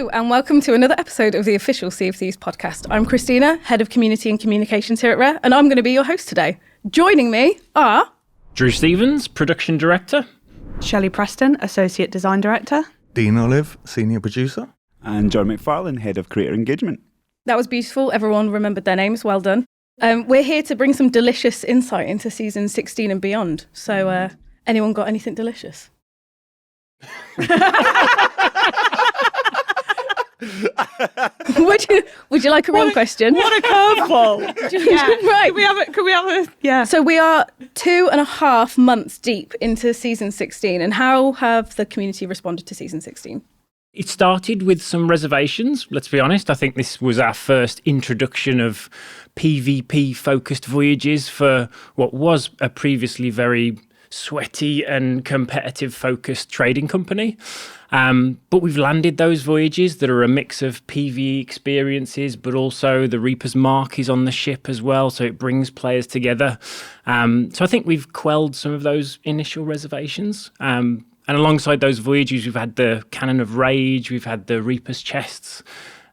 Hello and welcome to another episode of the official Sea of Thieves podcast. I'm Christina, Head of Community and Communications here at Rare, and I'm going to be your host today. Joining me are... Drew Stevens, Production Director. Shelley Preston, Associate Design Director. Dean Olive, Senior Producer. And John McFarlane, Head of Creator Engagement. That was beautiful. Everyone remembered their names. Well done. We're here to bring some delicious insight into Season 16 and beyond. So anyone got anything delicious? Would you like a real question? What a curveball! Right. Could we have a? Yeah. So we are 2.5 months deep into Season 16, and how have the community responded to Season 16? It started with some reservations, let's be honest. I think this was our first introduction of PvP-focused voyages for what was a previously very sweaty and competitive-focused trading company. But we've landed those voyages that are a mix of PvE experiences, but also the Reaper's Mark is on the ship as well, so it brings players together. So I think we've quelled some of those initial reservations. And alongside those voyages, we've had the Cannon of Rage, we've had the Reaper's Chests,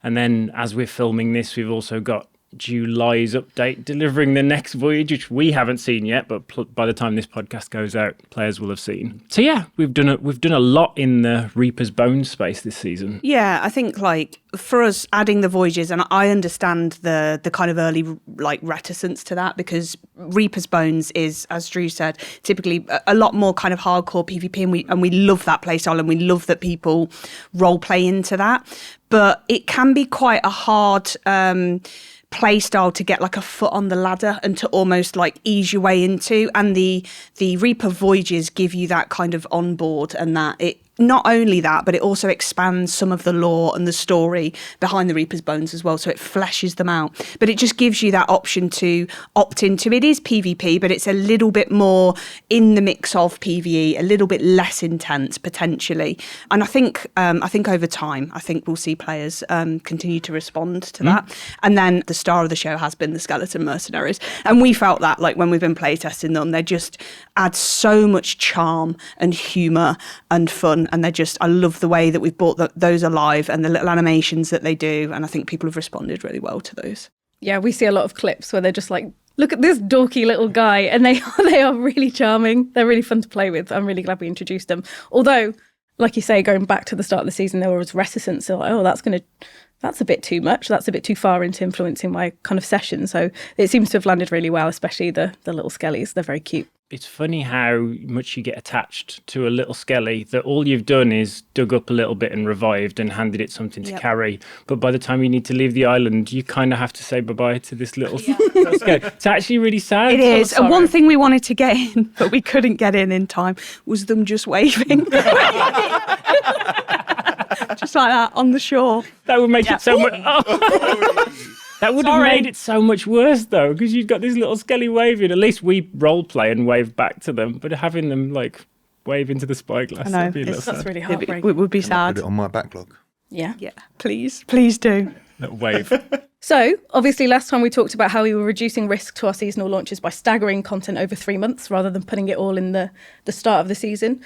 and then as we're filming this, we've also got July's update delivering the next voyage, which we haven't seen yet, but by the time this podcast goes out, players will have seen. So yeah, we've done a lot in the Reaper's Bones space this season. Yeah, I think for us adding the voyages, and I understand the kind of early reticence to that, because Reaper's Bones is, as Drew said, typically a lot more kind of hardcore PvP, and we love that playstyle, and we love that people role play into that. But it can be quite a hard play style to get a foot on the ladder and to almost ease your way into, and the Reaper voyages give you that kind of on board, and that it not only that, but it also expands some of the lore and the story behind the Reaper's Bones as well, so it fleshes them out. But it just gives you that option to opt into. It is PvP, but it's a little bit more in the mix of PvE, a little bit less intense potentially. And I think over time, I think we'll see players continue to respond to that. And then the star of the show has been the Skeleton Mercenaries, and we felt that when we've been playtesting them, they just add so much charm and humour and fun. And I love the way that we've brought those alive and the little animations that they do. And I think people have responded really well to those. Yeah, we see a lot of clips where they're just look at this dorky little guy. And they are really charming. They're really fun to play with. I'm really glad we introduced them. Although, like you say, going back to the start of the season, there was reticence. So that's a bit too much. That's a bit too far into influencing my kind of session. So it seems to have landed really well, especially the little skellies. They're very cute. It's funny how much you get attached to a little skelly, that all you've done is dug up a little bit and revived and handed it something to carry. But by the time you need to leave the island, you kind of have to say bye-bye to this little skelly. It's actually really sad. It is. And one thing we wanted to get in, but we couldn't get in time, was them just waving. Just like that on the shore. That would make it so much... That would have made it so much worse, though, because you've got this little skelly waving. At least we role play and wave back to them, but having them wave into the spyglass, I know, that's really heartbreaking. It would be sad. Put it on my backlog. Yeah. Please do. That wave. So, obviously, last time we talked about how we were reducing risk to our seasonal launches by staggering content over 3 months rather than putting it all in the start of the season.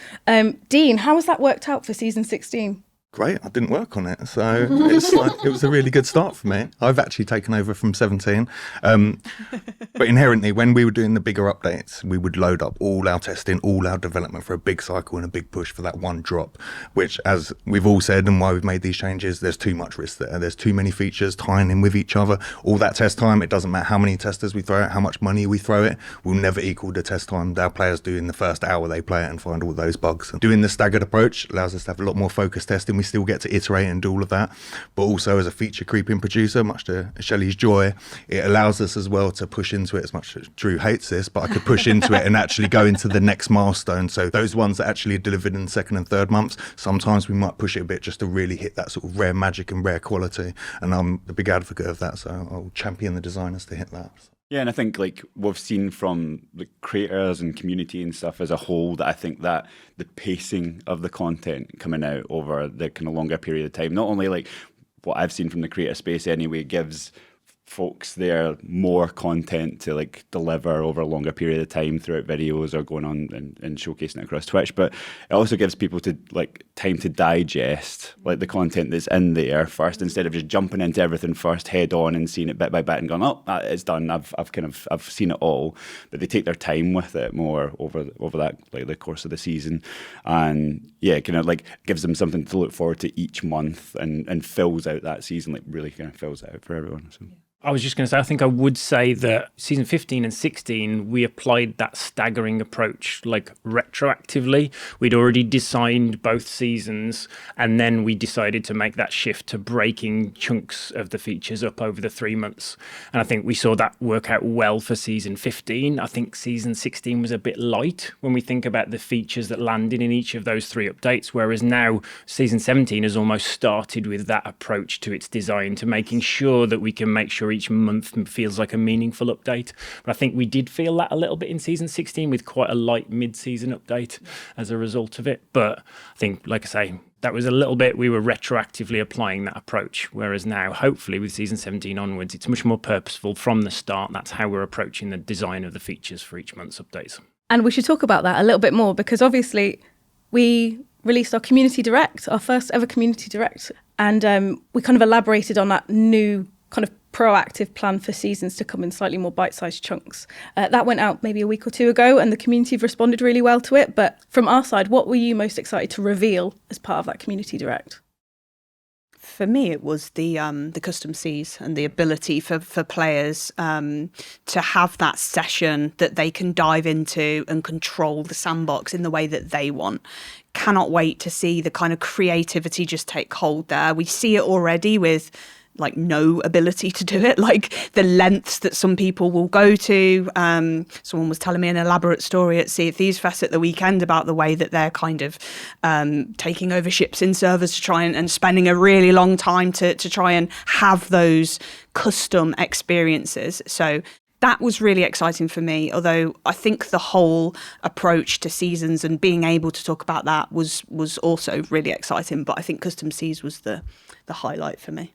Dean, how has that worked out for Season 16? Great, I didn't work on it, so it was a really good start for me. I've actually taken over from 17, but inherently when we were doing the bigger updates, we would load up all our testing, all our development for a big cycle and a big push for that one drop, which, as we've all said and why we've made these changes, there's too much risk there. There's too many features tying in with each other. All that test time, it doesn't matter how many testers we throw out, how much money we throw it, will never equal the test time our players do in the first hour they play it and find all those bugs. And doing the staggered approach allows us to have a lot more focused testing. We still get to iterate and do all of that, but also as a feature creeping producer, much to Shelley's joy, it allows us as well to push into it. As much as Drew hates this, but I could push into it and actually go into the next milestone. So those ones that actually are delivered in the second and third months, sometimes we might push it a bit just to really hit that sort of rare magic and rare quality, and I'm the big advocate of that, so I'll champion the designers to hit that. Yeah, and I think we've seen from the creators and community and stuff as a whole, that I think that the pacing of the content coming out over the kind of longer period of time, not only what I've seen from the creator space anyway, gives folks there more content to like deliver over a longer period of time throughout videos or going on and showcasing it across Twitch. But it also gives people to like time to digest like the content that's in there first, instead of just jumping into everything first head on and seeing it bit by bit and going, oh, it's done. I've seen it all. But they take their time with it more over that like the course of the season, and yeah, kind of like gives them something to look forward to each month and fills out that season, like really kind of fills it out for everyone. So. I was just going to say, I think I would say that season 15 and 16, we applied that staggering approach like retroactively. We'd already designed both seasons, and then we decided to make that shift to breaking chunks of the features up over the 3 months. And I think we saw that work out well for season 15. I think season 16 was a bit light when we think about the features that landed in each of those 3 updates, whereas now season 17 has almost started with that approach to its design, to making sure that we can make sure each month feels like a meaningful update. But I think we did feel that a little bit in season 16 with quite a light mid-season update as a result of it. But I think, like I say, that was a little bit, we were retroactively applying that approach, whereas now, hopefully, with season 17 onwards, it's much more purposeful from the start. That's how we're approaching the design of the features for each month's updates. And we should talk about that a little bit more, because obviously we released our community direct, our first ever community direct, and we kind of elaborated on that new kind of proactive plan for seasons to come in slightly more bite-sized chunks. That went out maybe a week or 2 ago, and the community have responded really well to it. But from our side, what were you most excited to reveal as part of that community direct? For me, it was the custom Cs and the ability for players to have that session that they can dive into and control the sandbox in the way that they want. Cannot wait to see the kind of creativity just take hold there. We see it already with like no ability to do it, like the lengths that some people will go to. Someone was telling me an elaborate story at Thieves Fest at the weekend about the way that they're kind of taking over ships in servers to try and spending a really long time to try and have those custom experiences. So that was really exciting for me, although I think the whole approach to seasons and being able to talk about that was also really exciting. But I think custom Cs was the highlight for me.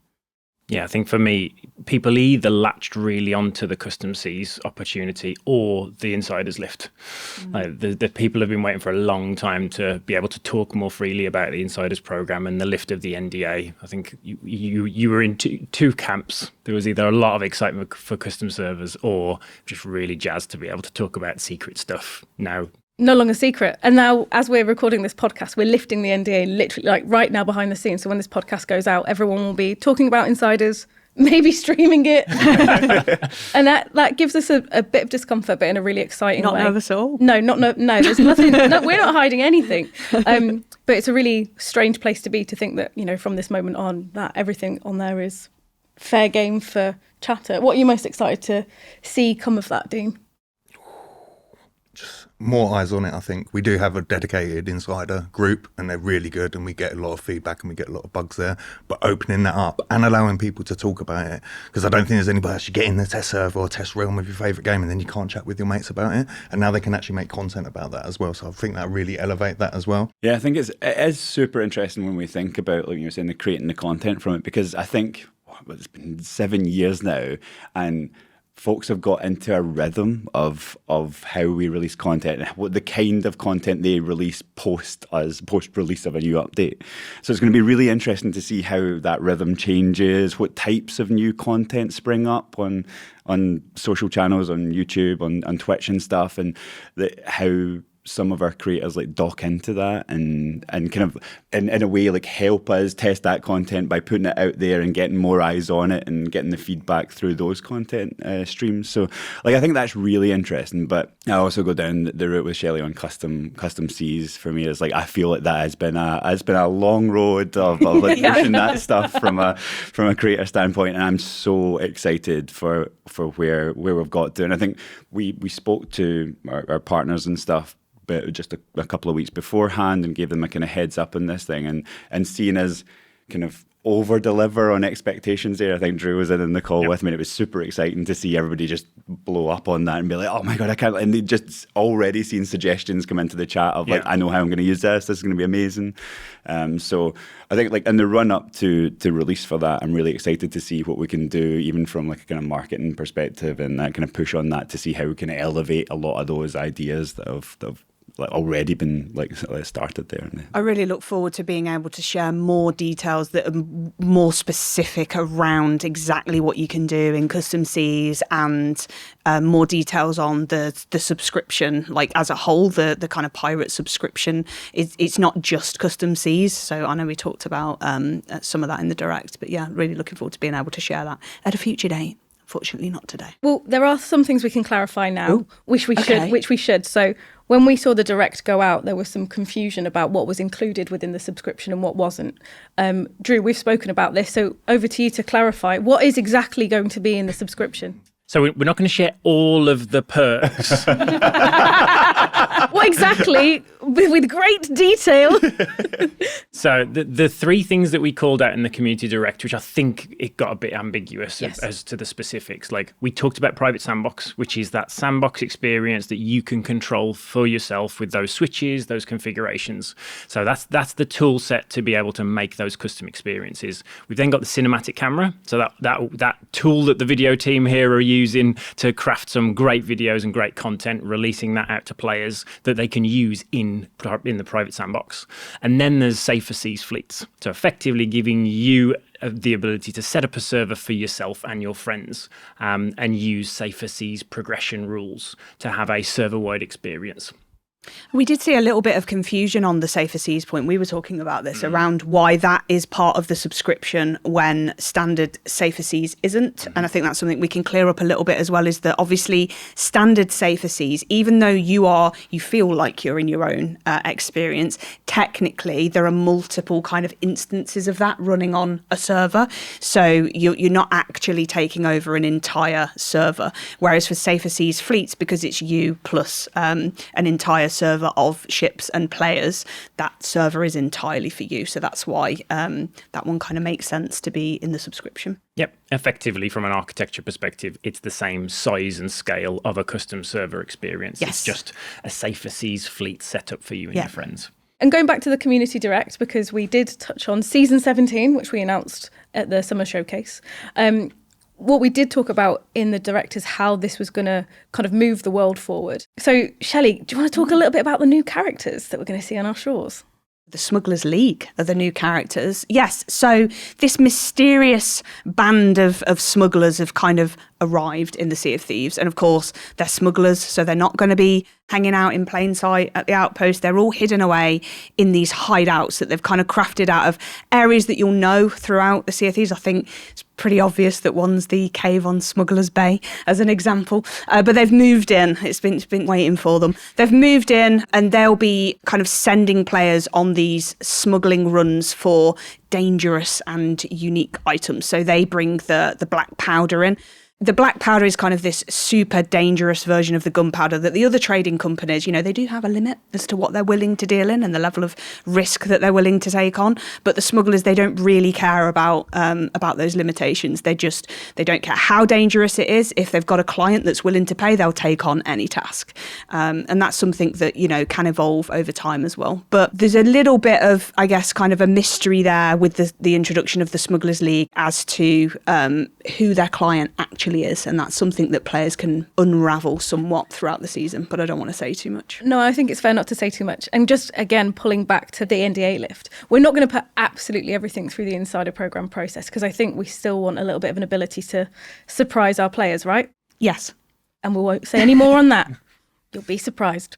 Yeah, I think for me, people either latched really onto the custom Cs opportunity or the insiders lift. The people have been waiting for a long time to be able to talk more freely about the insiders program and the lift of the NDA. I think you were in two camps. There was either a lot of excitement for custom servers or just really jazzed to be able to talk about secret stuff now. No longer secret. And now, as we're recording this podcast, we're lifting the NDA literally like right now behind the scenes. So when this podcast goes out, everyone will be talking about insiders, maybe streaming it. And that gives us a bit of discomfort, but in a really exciting way. Not nervous at all? No, there's nothing. No, we're not hiding anything. But it's a really strange place to be, to think that, you know, from this moment on, that everything on there is fair game for chatter. What are you most excited to see come of that, Dean? More eyes on it, I think. We do have a dedicated insider group and they're really good and we get a lot of feedback and we get a lot of bugs there. But opening that up and allowing people to talk about it, because I don't think there's anybody else. You get in the test server or test realm with your favourite game and then you can't chat with your mates about it. And now they can actually make content about that as well. So I think that really elevate that as well. Yeah, I think it is super interesting when we think about, like you were saying, the creating the content from it, because I think it's been 7 years now and folks have got into a rhythm of how we release content and what the kind of content they release post release of a new update. So it's going to be really interesting to see how that rhythm changes, what types of new content spring up on social channels, on YouTube, on Twitch and stuff, and how some of our creators like dock into that and kind of in a way like help us test that content by putting it out there and getting more eyes on it and getting the feedback through those content streams. So like I think that's really interesting. But I also go down the route with Shelley on custom Cs. For me, it's like I feel like that has been a long road of like pushing that stuff from a creator standpoint, and I'm so excited for where we've got to. And I think we spoke to our partners and stuff but just a couple of weeks beforehand and gave them a kind of heads up on this thing and seeing us kind of over deliver on expectations there. I think Drew was in the call with me and it was super exciting to see everybody just blow up on that and be like, oh my God, I can't. And they just already seen suggestions come into the chat of like, I know how I'm going to use this. This is going to be amazing. So I think like in the run up to release for that, I'm really excited to see what we can do, even from like a kind of marketing perspective, and that kind of push on that to see how we can elevate a lot of those ideas that have like already been like started there. I really look forward to being able to share more details that are more specific around exactly what you can do in custom Cs, and more details on the subscription, like as a whole, the kind of pirate subscription. It's not just custom Cs. So I know we talked about some of that in the direct, but yeah, really looking forward to being able to share that at a future date. Fortunately, not today. Well, there are some things we can clarify now, Ooh, which we should. So when we saw the direct go out, there was some confusion about what was included within the subscription and what wasn't. Drew, we've spoken about this, so over to you to clarify what is exactly going to be in the subscription. So we're not going to share all of the perks. What exactly? With great detail. So the three things that we called out in the community direct, which I think it got a bit ambiguous as to the specifics. Like we talked about private sandbox, which is that sandbox experience that you can control for yourself with those switches, those configurations. So that's the tool set to be able to make those custom experiences. We've then got the cinematic camera. So that tool that the video team here are using to craft some great videos and great content, releasing that out to players that they can use in the private sandbox. And then there's safer seas fleets. So effectively giving you the ability to set up a server for yourself and your friends, and use safer seas progression rules to have a server-wide experience. We did see a little bit of confusion on the Safer Seas point. We were talking about this around why that is part of the subscription when standard Safer Seas isn't. And I think that's something we can clear up a little bit as well, is that obviously standard Safer Seas, even though you feel like you're in your own experience, technically there are multiple kind of instances of that running on a server. So you're not actually taking over an entire server. Whereas for Safer Seas fleets, because it's you plus an entire server of ships and players, that server is entirely for you. So that's why that one kind of makes sense to be in the subscription. Yep. Effectively, from an architecture perspective, it's the same size and scale of a custom server experience. Yes. It's just a Safer Seas fleet set up for you and your friends. And going back to the community direct, because we did touch on season 17, which we announced at the summer showcase. What we did talk about in the direct is how this was going to kind of move the world forward. So, Shelley, do you want to talk a little bit about the new characters that we're going to see on our shores? The Smugglers League are the new characters. Yes, so this mysterious band of smugglers have kind of arrived in the Sea of Thieves. And of course, they're smugglers, so they're not going to be hanging out in plain sight at the outpost. They're all hidden away in these hideouts that they've kind of crafted out of areas that you'll know throughout the Sea of Thieves. I think it's pretty obvious that one's the cave on Smugglers Bay, as an example. But they've moved in. It's been waiting for them. They've moved in, and they'll be kind of sending players on these smuggling runs for dangerous and unique items. So they bring the black powder in. The black powder is kind of this super dangerous version of the gunpowder that the other trading companies, they do have a limit as to what they're willing to deal in and the level of risk that they're willing to take on. But the smugglers, they don't really care about those limitations. They don't care how dangerous it is. If they've got a client that's willing to pay, they'll take on any task. And that's something that, can evolve over time as well. But there's a little bit of, I guess, kind of a mystery there with the introduction of the Smugglers League as to who their client actually is, and that's something that players can unravel somewhat throughout the season, but I don't want to say too much. No, I think it's fair not to say too much. And just again, pulling back to the NDA lift, we're not going to put absolutely everything through the insider program process, because I think we still want a little bit of an ability to surprise our players, right? Yes. And we won't say any more on that. You'll be surprised.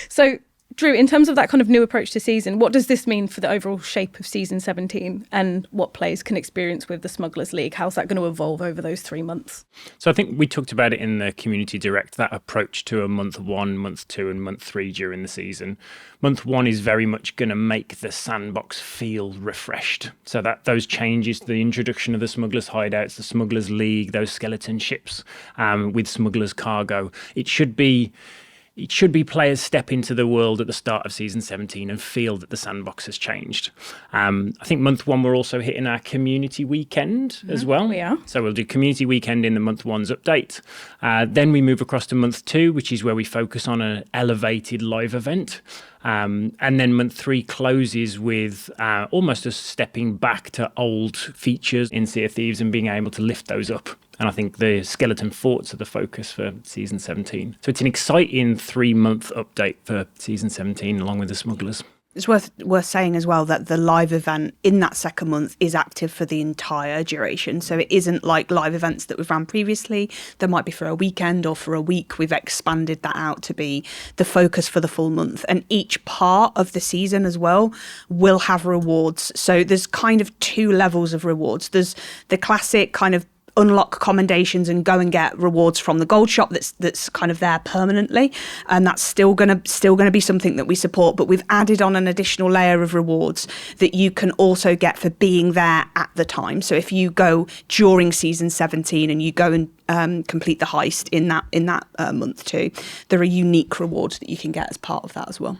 So Drew, in terms of that kind of new approach to season, what does this mean for the overall shape of season 17 and what players can experience with the Smugglers League? How's that going to evolve over those 3 months? So I think we talked about it in the community direct, that approach to a month 1, month 2 and month 3 during the season. Month 1 is very much going to make the sandbox feel refreshed. So that those changes, the introduction of the Smugglers hideouts, the Smugglers League, those skeleton ships with Smugglers cargo, it should be it should be players step into the world at the start of season 17 and feel that the sandbox has changed. I think month 1 we're also hitting our community weekend as well. We are. So we'll do community weekend in the month 1's update. Then we move across to month 2, which is where we focus on an elevated live event. And then month 3 closes with almost us stepping back to old features in Sea of Thieves and being able to lift those up. And I think the skeleton forts are the focus for season 17. So it's an exciting 3-month update for season 17 along with the Smugglers. It's worth saying as well that the live event in that second month is active for the entire duration. So it isn't like live events that we've ran previously. There might be for a weekend or for a week. We've expanded that out to be the focus for the full month. And each part of the season as well will have rewards. So there's kind of 2 levels of rewards. There's the classic kind of unlock commendations and go and get rewards from the gold shop that's kind of there permanently, and that's still gonna be something that we support, but we've added on an additional layer of rewards that you can also get for being there at the time. So if you go during season 17 and you go and complete the heist in that month too, there are unique rewards that you can get as part of that as well.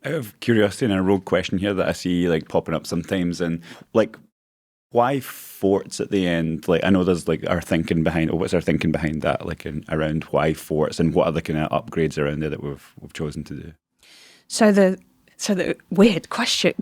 Out of curiosity, and a rogue question here that I see like popping up sometimes, and like, why forts at the end? Like, I know there's like our thinking behind, or what's our thinking behind that, like around why forts and what other kind of upgrades around there that we've chosen to do. So the weird question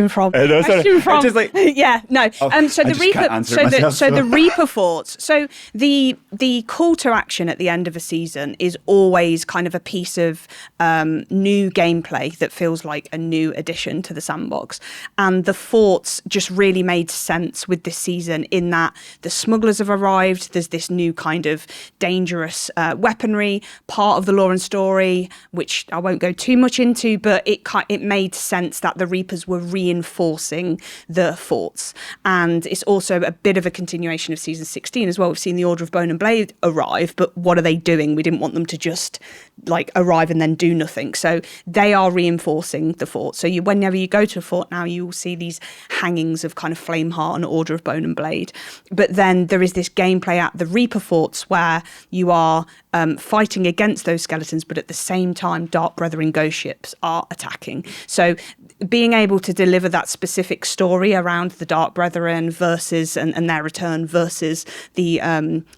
from Just like, yeah, no. Oh, So the Reaper Reaper forts. So the call to action at the end of a season is always kind of a piece of new gameplay that feels like a new addition to the sandbox. And the forts just really made sense with this season in that the smugglers have arrived. There's this new kind of dangerous weaponry, part of the lore and story, which I won't go too much into, but it made sense that the Reapers were reinforcing the forts. And it's also a bit of a continuation of season 16 as well. We've seen the Order of Bone and Blade arrive, but what are they doing? We didn't want them to just like arrive and then do nothing. So they are reinforcing the fort. So whenever you go to a fort now, you will see these hangings of kind of Flameheart and Order of Bone and Blade. But then there is this gameplay at the Reaper forts where you are fighting against those skeletons, but at the same time, Dark Brethren ghost ships are attacking. So being able to deliver that specific story around the Dark Brethren versus and their return versus the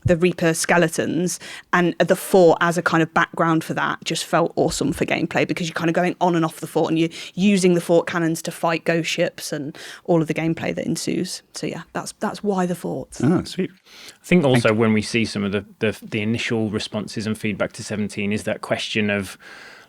Reaper skeletons and the fort as a kind of background for that just felt awesome for gameplay, because you're kind of going on and off the fort and you're using the fort cannons to fight ghost ships and all of the gameplay that ensues. So yeah, that's why the forts. Oh, sweet. I think also when we see some of the initial responses and feedback to 17 is that question of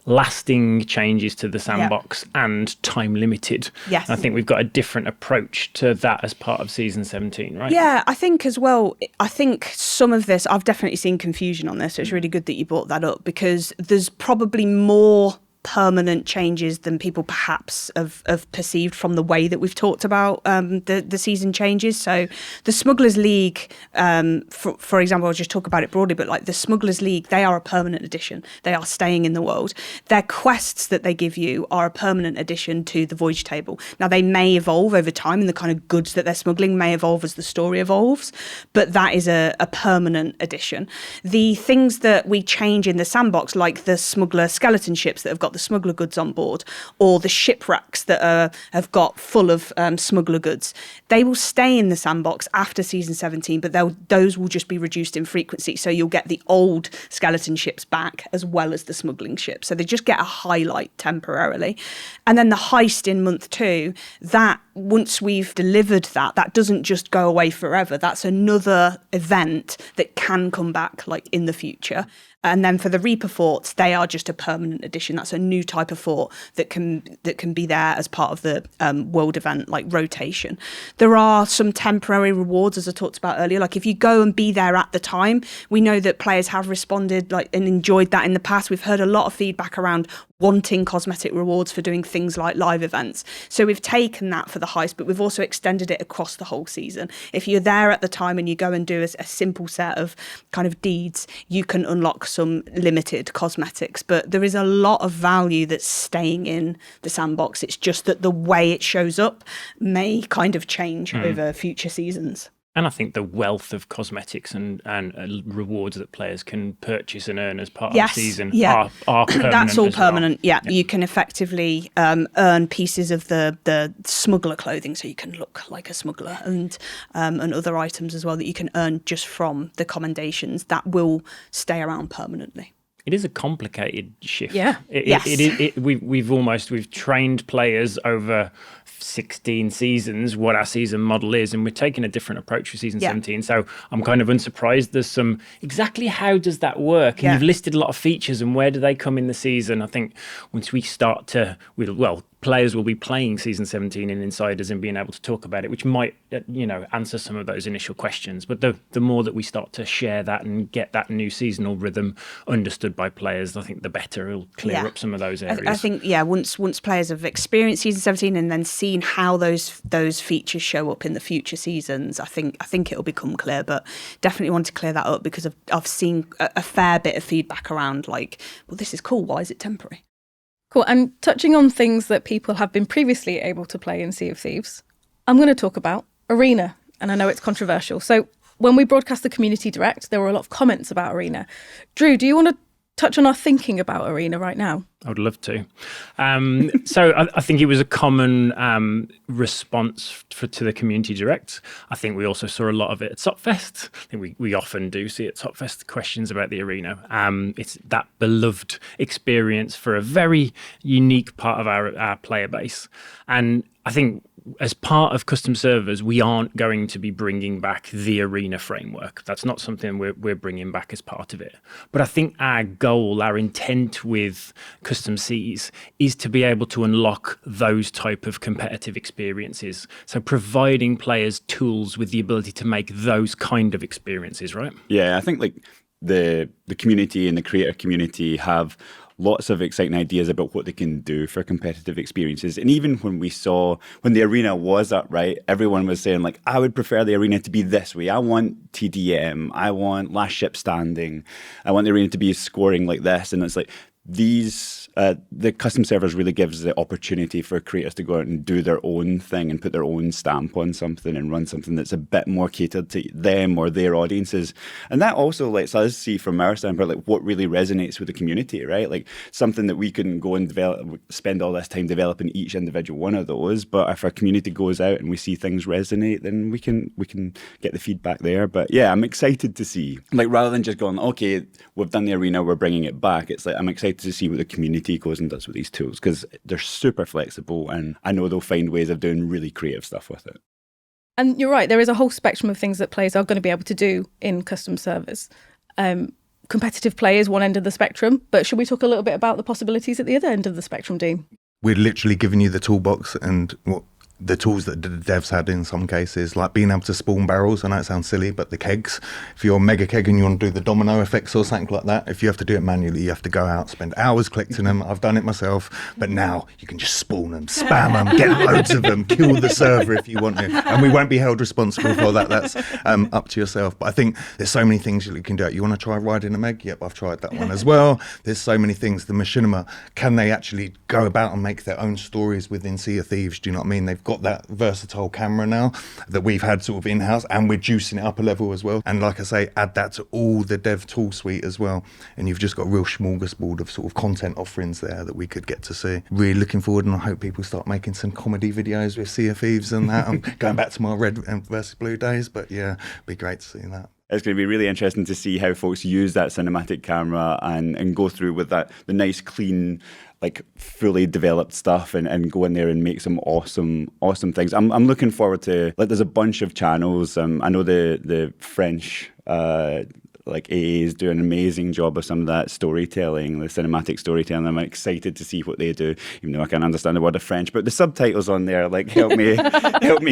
lasting changes to the sandbox and time limited. Yes. And I think we've got a different approach to that as part of season 17, right? Yeah, I think as well, I think some of this, I've definitely seen confusion on this, so it's really good that you brought that up, because there's probably more permanent changes than people perhaps have perceived from the way that we've talked about the season changes. So the Smugglers League, for example, I'll just talk about it broadly, but like the Smugglers League, they are a permanent addition. They are staying in the world. Their quests that they give you are a permanent addition to the voyage table. Now, they may evolve over time, and the kind of goods that they're smuggling may evolve as the story evolves, but that is a permanent addition. The things that we change in the sandbox, like the smuggler skeleton ships that have got the smuggler goods on board, or the shipwrecks that have got full of smuggler goods, they will stay in the sandbox after season 17, but those will just be reduced in frequency. So you'll get the old skeleton ships back as well as the smuggling ships. So they just get a highlight temporarily. And then the heist in month 2, that once we've delivered that doesn't just go away forever. That's another event that can come back like in the future. And then for the Reaper forts, they are just a permanent addition. That's a new type of fort that can be there as part of the world event, like rotation. There are some temporary rewards, as I talked about earlier. Like if you go and be there at the time, we know that players have responded and enjoyed that in the past. We've heard a lot of feedback around wanting cosmetic rewards for doing things like live events. So we've taken that for the heist, but we've also extended it across the whole season. If you're there at the time and you go and do a simple set of kind of deeds, you can unlock some limited cosmetics, but there is a lot of value that's staying in the sandbox. It's just that the way it shows up may kind of change over future seasons. And I think the wealth of cosmetics and rewards that players can purchase and earn as part of the season are permanent. That's all as well. permanent. Yeah, you can effectively earn pieces of the smuggler clothing, so you can look like a smuggler, and other items as well that you can earn just from the commendations that will stay around permanently. It is a complicated shift. Yeah. We've trained players over 16 seasons what our season model is, and we're taking a different approach for season 17. So I'm kind of unsurprised there's some exactly how does that work? And you've listed a lot of features, and where do they come in the season? I think once we start to, players will be playing season 17 in Insiders and being able to talk about it, which might, answer some of those initial questions. But the more that we start to share that and get that new seasonal rhythm understood by players, I think the better it'll clear up some of those areas. I think, once players have experienced season 17 and then seen how those features show up in the future seasons, I think it'll become clear. But definitely want to clear that up, because I've seen a fair bit of feedback around like, well, this is cool, why is it temporary? Cool. And touching on things that people have been previously able to play in Sea of Thieves, I'm going to talk about Arena. And I know it's controversial. So when we broadcast the Community Direct, there were a lot of comments about Arena. Drew, do you want to touch on our thinking about Arena right now? I would love to. So I think it was a common response to the Community Direct. I think we also saw a lot of it at SoTFest. I think we often do see at SoTFest questions about the Arena. It's that beloved experience for a very unique part of our player base. And I think as part of custom servers, we aren't going to be bringing back the Arena framework. That's not something we're bringing back as part of it. But I think our goal, our intent with custom Seas is to be able to unlock those type of competitive experiences. So providing players tools with the ability to make those kind of experiences, right? Yeah, I think like the community and the creator community have lots of exciting ideas about what they can do for competitive experiences. And even when the Arena was up, right, everyone was saying like, I would prefer the Arena to be this way. I want TDM. I want last ship standing. I want the Arena to be scoring like this. And it's like, the custom servers really gives the opportunity for creators to go out and do their own thing and put their own stamp on something and run something that's a bit more catered to them or their audiences. And that also lets us see from our standpoint like what really resonates with the community, right? Like something that we can go and spend all this time developing each individual one of those. But if our community goes out and we see things resonate, then we can get the feedback there. But yeah, I'm excited to see, like, rather than just going, okay, we've done the Arena, we're bringing it back. It's like, I'm excited to see what the community goes and does with these tools, because they're super flexible, and I know they'll find ways of doing really creative stuff with it. And you're right, there is a whole spectrum of things that players are going to be able to do in custom servers. Competitive play is one end of the spectrum, but should we talk a little bit about the possibilities at the other end of the spectrum, Dean? We're literally giving you the toolbox and the tools that the devs had in some cases, like being able to spawn barrels. I know it sounds silly, but the kegs, if you're a mega keg and you want to do the domino effects or something like that, if you have to do it manually, you have to go out, spend hours collecting them. I've done it myself, but now you can just spawn them, spam them, get loads of them, kill the server if you want to, and we won't be held responsible for that. That's up to yourself. But I think there's so many things you can do. You want to try riding a meg? Yep, I've tried that one as well. There's so many things. The machinima, can they actually go about and make their own stories within Sea of Thieves? Do you know what I mean? They've got that versatile camera now that we've had sort of in-house, and we're juicing it up a level as well. And like I say, add that to all the dev tool suite as well, and you've just got a real smorgasbord of sort of content offerings there that we could get to see. Really looking forward, and I hope people start making some comedy videos with Sea of Thieves and that. I'm going back to my red versus blue days, but yeah, it'd be great to see that. It's going to be really interesting to see how folks use that cinematic camera and go through with that, the nice, clean, like fully developed stuff, and go in there and make some awesome things. I'm looking forward to, like, there's a bunch of channels. I know the French like AA is doing an amazing job of some of that storytelling, the cinematic storytelling. I'm excited to see what they do, even though I can't understand a word of French, but the subtitles on there like help me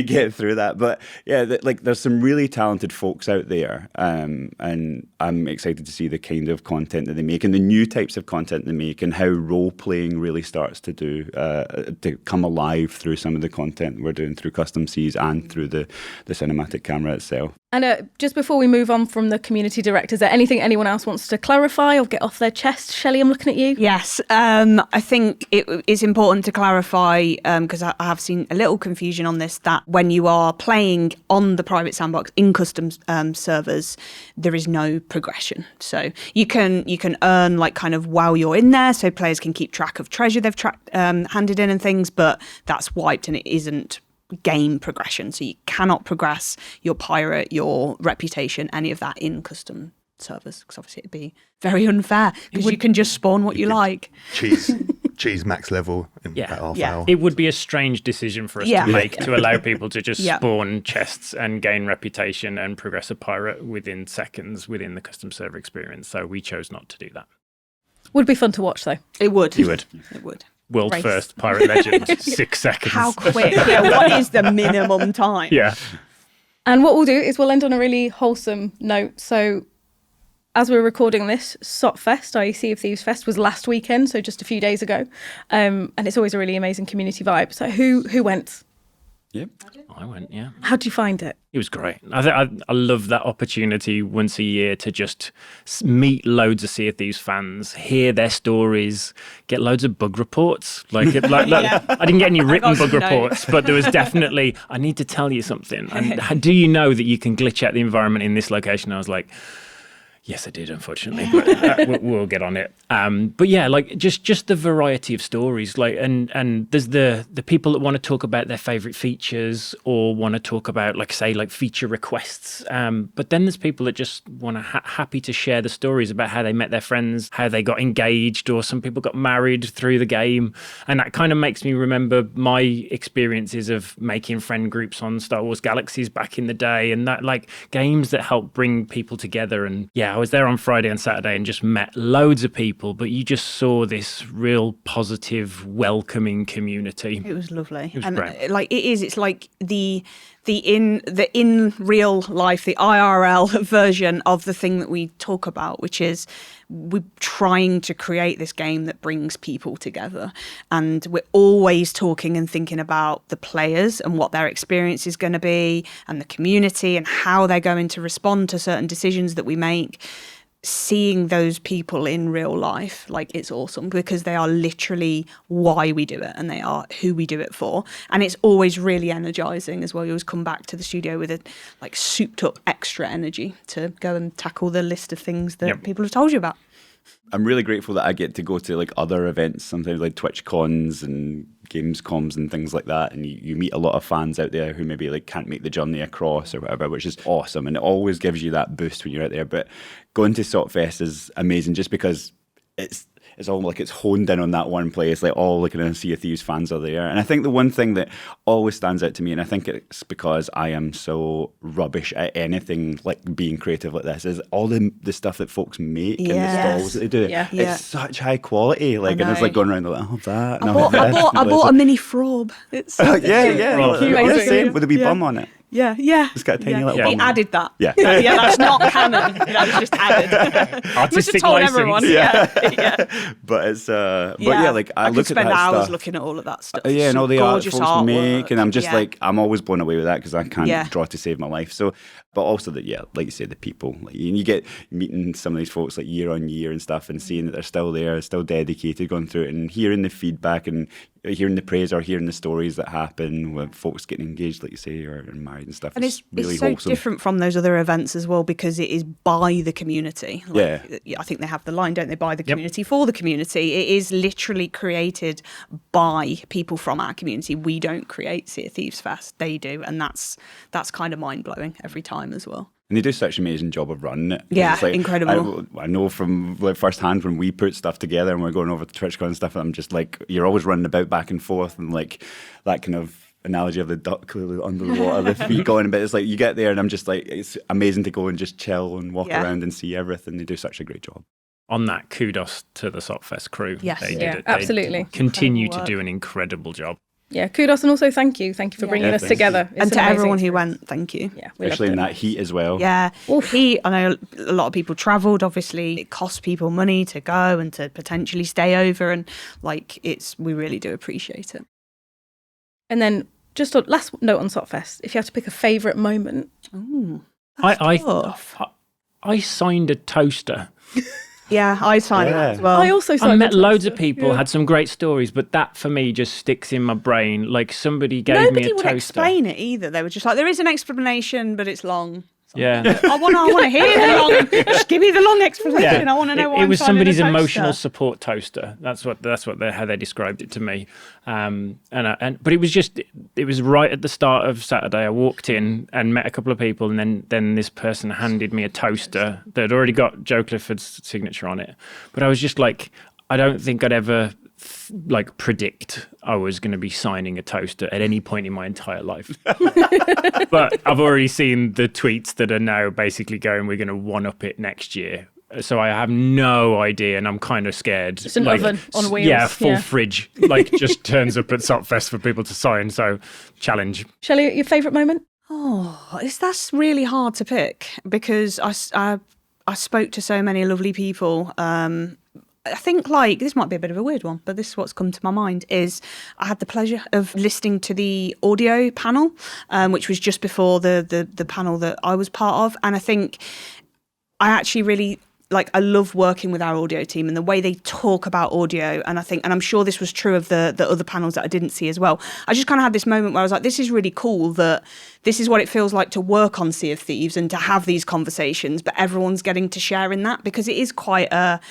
get through that. But yeah, there's some really talented folks out there, and I'm excited to see the kind of content that they make and the new types of content they make, and how role playing really starts to come alive through some of the content we're doing through Custom Seas and through the cinematic camera itself. And just before we move on from the Community Direct fact. Is there anything anyone else wants to clarify or get off their chest? Shelley, I'm looking at you. Yes, I think it is important to clarify, because I have seen a little confusion on this, that when you are playing on the private sandbox in custom servers, there is no progression. So you can earn like kind of while you're in there, so players can keep track of treasure they've handed in and things, but that's wiped and it isn't game progression. So you cannot progress your pirate, your reputation, any of that in custom servers, because obviously it'd be very unfair because you can just spawn what you like. Cheese max level in about half hour. It would be a strange decision for us to make to allow people to just spawn chests and gain reputation and progress a pirate within seconds within the custom server experience. So we chose not to do that. Would be fun to watch though. It would. You would. It would. World Race. first pirate legend, 6 seconds. How quick? Yeah, what is the minimum time? Yeah. And what we'll do is we'll end on a really wholesome note. So as we're recording this, SoTFest, i.e. Sea of Thieves Fest, was last weekend, so just a few days ago. And it's always a really amazing community vibe. So who went? Yep. I went, yeah. How did you find it? It was great. I love that opportunity once a year to just meet loads of Sea of Thieves fans, hear their stories, get loads of bug reports. I didn't get any written bug reports, but there was definitely, I need to tell you something. And do you know that you can glitch out the environment in this location? I was like, yes, I did, unfortunately, but we'll get on it. But yeah, like just the variety of stories, like and there's the people that want to talk about their favorite features or want to talk about, like say, like feature requests. But then there's people that just want to happy to share the stories about how they met their friends, how they got engaged, or some people got married through the game, and that kind of makes me remember my experiences of making friend groups on Star Wars Galaxies back in the day, and that like games that help bring people together. And yeah, I was there on Friday and Saturday and just met loads of people, but you just saw this real positive, welcoming community. It was lovely. It was and great. Like it is, it's like the in real life, the IRL version of the thing that we talk about, which is we're trying to create this game that brings people together, and we're always talking and thinking about the players and what their experience is going to be, and the community and how they're going to respond to certain decisions that we make. Seeing those people in real life, like, it's awesome, because they are literally why we do it and they are who we do it for. And it's always really energizing as well. You always come back to the studio with a like souped up extra energy to go and tackle the list of things that people have told you about. I'm really grateful that I get to go to like other events, sometimes like Twitch cons and Gamescoms and things like that, and you meet a lot of fans out there who maybe like can't make the journey across or whatever, which is awesome, and it always gives you that boost when you're out there. But going to SoTFest is amazing just because it's all like it's honed in on that one place, like all like kind of Sea of Thieves fans are there. And I think the one thing that always stands out to me, and I think it's because I am so rubbish at anything like being creative like this, is all the stuff that folks make and the stalls that they do. Yeah. It's such high quality, like, and it's like going around like, oh, that. I bought a mini frog. It's yeah. Amazing. Same with a wee bum on it. Yeah. It's got a tiny little He bum. added that. Yeah. Yeah, that's not canon. That was just added. Artistic told license. everyone. Yeah. But it's like I could look spend at that hours stuff. looking at all of that stuff. Yeah, and all the art Gorgeous folks make, artwork. and I'm just Yeah. like, I'm always blown away with that because I can't Yeah. draw to save my life. So, but also that, like you said, the people, like, and you get meeting some of these folks like year on year and stuff, and seeing that they're still there, still dedicated, going through it, and hearing the feedback and hearing the praise or hearing the stories that happen with folks getting engaged, like you say, or married and stuff. And it's really so wholesome. different from those other events as well, because it is by the community. I think they have the line, don't they? By the community, for the community. It is literally created by people from our community. We don't create Sea of Thieves Fest, they do, and that's kind of mind blowing every time as well. And they do such an amazing job of running it. Yeah, It's like, incredible. I know from like first hand when we put stuff together and we're going over to TwitchCon and stuff, I'm just like, you're always running about back and forth, and like that kind of analogy of the duck clearly under the water, the feet going, but it's like you get there and I'm just like, it's amazing to go and just chill and walk around and see everything. They do such a great job. On that, kudos to the SoTFest crew. Yes. They did Yeah, it. They absolutely. continue to Incredible do work. an incredible job. Yeah, kudos, and also thank you for bringing us thank together. It's And to an amazing everyone who experience. went, thank you. Yeah, we Especially in loved that heat as well. Yeah. I know a lot of people travelled, obviously. It costs people money to go and to potentially stay over, and like we really do appreciate it. And then just a last note on SoTFest, if you have to pick a favourite moment. Ooh, I tough. I signed a toaster. Yeah, I signed it as well. I also I met signed loads of people, had some great stories, but that for me just sticks in my brain. Like somebody gave me Nobody a would toaster. explain it either. They were just like, there is an explanation, but it's long. Yeah. I want to hear the long. Just give me the long explanation. I want to know why it I'm was signing somebody's a toaster. emotional support toaster. That's how they described it to me. But it was right at the start of Saturday. I walked in and met a couple of people, and then this person handed me a toaster that had already got Joe Clifford's signature on it. But I was just like, I don't think I'd ever predict I was going to be signing a toaster at any point in my entire life. But I've already seen the tweets that are now basically going, we're going to one-up it next year. So I have no idea, and I'm kind of scared. It's an oven on wheels. Yeah, full fridge. Just turns up at SoTFest for people to sign. So challenge. Shelley, your favourite moment? Oh, that's really hard to pick because I spoke to so many lovely people. I think this might be a bit of a weird one, but this is what's come to my mind is I had the pleasure of listening to the audio panel, which was just before the panel that I was part of. And I think I actually really I love working with our audio team and the way they talk about audio. And I'm sure this was true of the other panels that I didn't see as well. I just kind of had this moment where I was like, this is really cool that this is what it feels like to work on Sea of Thieves and to have these conversations, but everyone's getting to share in that because it is quite a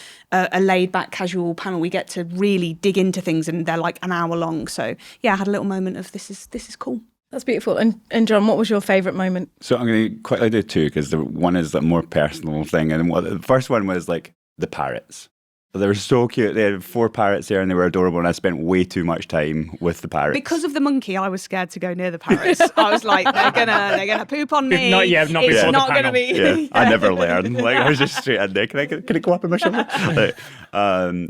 laid back, casual panel. We get to really dig into things and they're like an hour long. So yeah, I had a little moment of this is cool. That's beautiful. And John, what was your favourite moment? So I'm going to quickly do two because the one is the more personal thing. And the first one was the parrots. They were so cute. They had 4 parrots there and they were adorable. And I spent way too much time with the parrots. Because of the monkey, I was scared to go near the parrots. I was like, they're gonna poop on me. Not before the not panel. gonna be. Yeah, I never learned. I was just straight in there. Can I go up on my shoulder?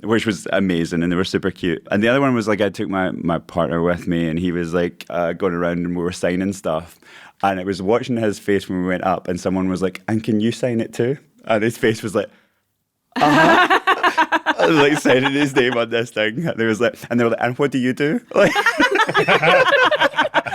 Which was amazing, and they were super cute. And the other one was I took my partner with me, and he was going around, and we were signing stuff. And I was watching his face when we went up, and someone was like, "And can you sign it too?" And his face was like, "Uh-huh." I was signing his name on this thing, and they were like, "And what do you do?"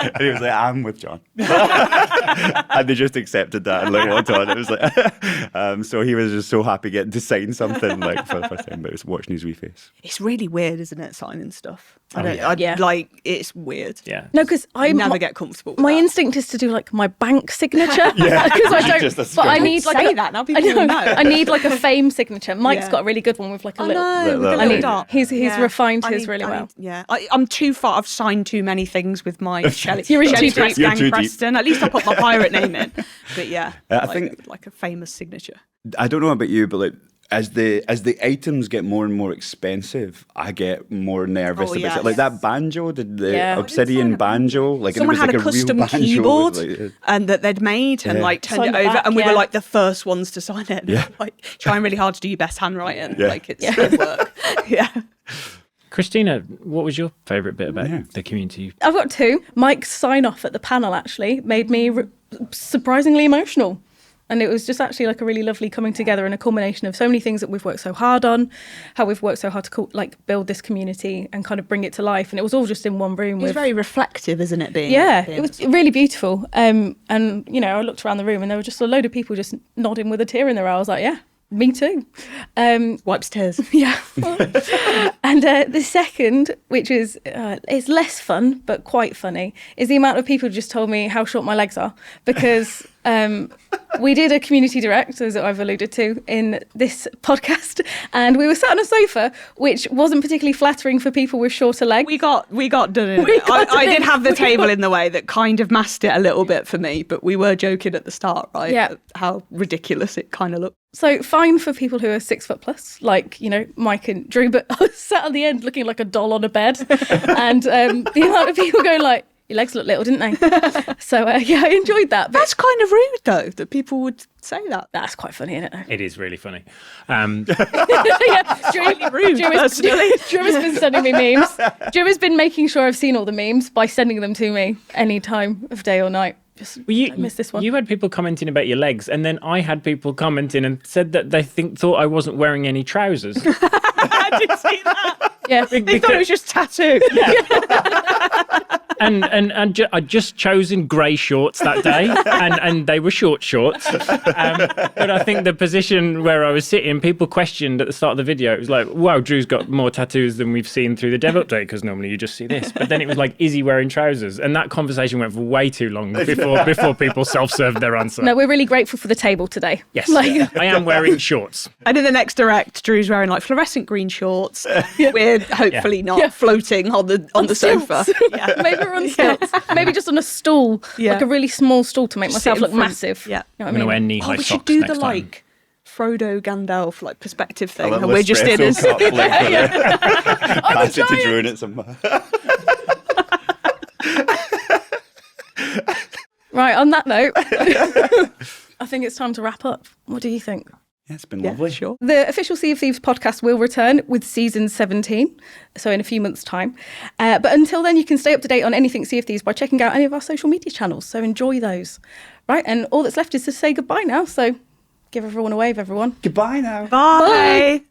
And he was like, "I'm with John." And they just accepted that and walked on. It was so he was just so happy getting to sign something for the first time, but it was watching his wee face. It's really weird, isn't it, signing stuff? It's weird. Yeah. No, because I never get comfortable with my that. instinct is to do my bank signature. Yeah. Because I don't. Just But I need say that now. People will know. I need a fame signature. Mike's Yeah. got a really good one with a I little. know, with little- the I little need- dot. he's refined I his need- really I well. need- yeah, I'm too far. I've signed too many things with my Shelley. You're in Shelley too deep. You're Gang too deep. Preston. At least I put my pirate name in. But yeah, I think a famous signature. I don't know about you, but as the items get more and more expensive, I get more nervous Oh, about yes. it. Like that banjo, the Yeah. obsidian banjo, Someone and had it a was a custom real banjo. keyboard and that they'd made and Yeah. turned Signed it it over, back, and we yeah. were the first ones to sign it. Yeah. Trying really hard to do your best handwriting. Yeah. It's good work. Yeah. Christina, what was your favourite bit about the community? I've got 2. Mike's sign off at the panel actually made me surprisingly emotional. And it was just actually a really lovely coming together and a culmination of so many things that we've worked so hard on, how we've worked so hard to build this community and kind of bring it to life. And it was all just in one room. It was very reflective, isn't it? It was really beautiful. And, I looked around the room and there were just a load of people just nodding with a tear in their eye. I was like, yeah, me too. Wipes tears. Yeah. And the second, which is it's less fun but quite funny, is the amount of people who just told me how short my legs are because we did a community direct, as I've alluded to in this podcast, and we were sat on a sofa, which wasn't particularly flattering for people with shorter legs. We got done in it. I did have the table in the way that kind of masked it a little bit for me, but we were joking at the start, right? Yeah. How ridiculous it kind of looked. So fine for people who are 6 foot plus, Mike and Drew, but I was sat at the end looking like a doll on a bed, and the amount of people going your legs look little, didn't they? So I enjoyed that. But That's kind of rude, though, that people would say that. that's quite funny, isn't it? It is really funny. Yeah, Drew has been sending me memes. Drew has been making sure I've seen all the memes by sending them to me any time of day or night. I missed this one. You had people commenting about your legs, and then I had people commenting and said that they thought I wasn't wearing any trousers. I did see that. Yeah, They thought it was just tattoo. I'd just chosen grey shorts that day, and they were shorts. But I think the position where I was sitting, people questioned at the start of the video. It was like, wow, Drew's got more tattoos than we've seen through the dev update, because normally you just see this. But then it was like, is he wearing trousers? And that conversation went for way too long before people self-served their answer. No, we're really grateful for the table today. Yes, I am wearing shorts. And in the next direct, Drew's wearing like fluorescent green shorts. We're hopefully not floating on the sofa. Maybe we're on stilts. Maybe just on a stool, like a really small stool to make myself look massive. Yeah. You know I'm going to wear knee-high we socks should do next the time. like Frodo Gandalf like perspective thing, That and we're just in espresso as cup, pass it to Drew and it's Right, on that note, I think it's time to wrap up. What do you think? Yeah, it's been lovely. Sure. The official Sea of Thieves podcast will return with season 17, so in a few months' time. But until then, you can stay up to date on anything Sea of Thieves by checking out any of our social media channels, so enjoy those. Right, and all that's left is to say goodbye now, so give everyone a wave, everyone. Goodbye now. Bye.